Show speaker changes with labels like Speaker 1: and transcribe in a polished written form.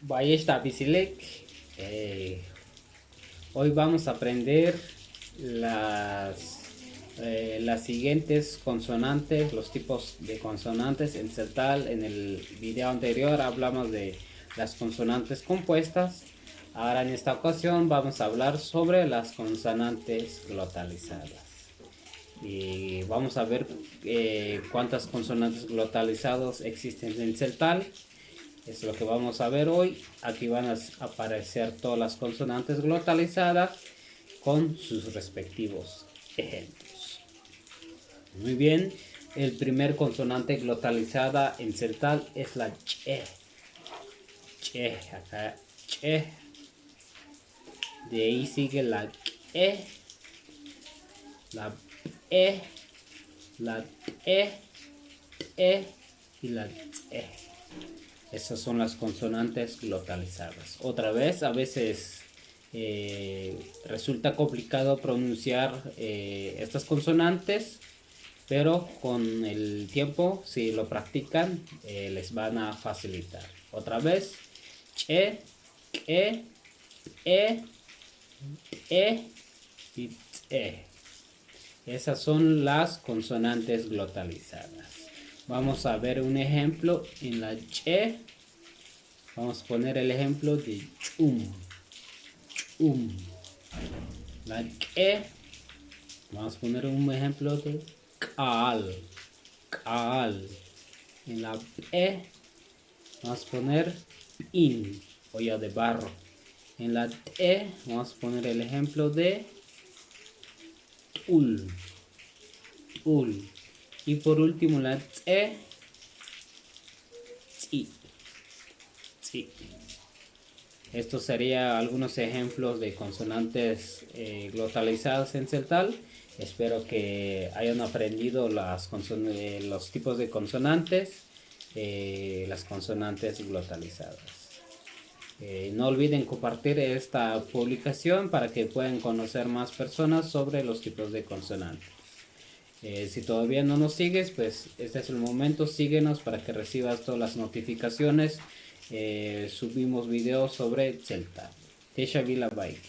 Speaker 1: Vaya está Bisilek. Hoy vamos a aprender las siguientes consonantes, los tipos de consonantes en celtal. En el video anterior hablamos de las consonantes compuestas. Ahora en esta ocasión vamos a hablar sobre las consonantes glotalizadas. Y vamos a ver cuántas consonantes glotalizadas existen en celtal. Es lo que vamos a ver hoy. Aquí van a aparecer todas las consonantes glotalizadas con sus respectivos ejemplos. Muy bien, el primer consonante glotalizada en celtal es la che. Che, acá che. De ahí sigue la e, la e, la e y la e. Esas son las consonantes glotalizadas. Otra vez, a veces resulta complicado pronunciar estas consonantes, pero con el tiempo, si lo practican, les van a facilitar. Otra vez, che, que, e y e. Esas son las consonantes glotalizadas. Vamos a ver un ejemplo en la che. Vamos a poner el ejemplo de chum. Chum. La que. Vamos a poner un ejemplo de cal. Cal. En la e. Vamos a poner in. Olla de barro. En la e. Vamos a poner el ejemplo de tul. Tul. Y por último la tse. Tsi. Tsi. Estos serían algunos ejemplos de consonantes glotalizadas en celtal. Espero que hayan aprendido los tipos de consonantes, las consonantes glotalizadas. No olviden compartir esta publicación para que puedan conocer más personas sobre los tipos de consonantes. Si todavía no nos sigues, pues este es el momento, síguenos para que recibas todas las notificaciones. Subimos videos sobre celtal. Tesha Vila Bike.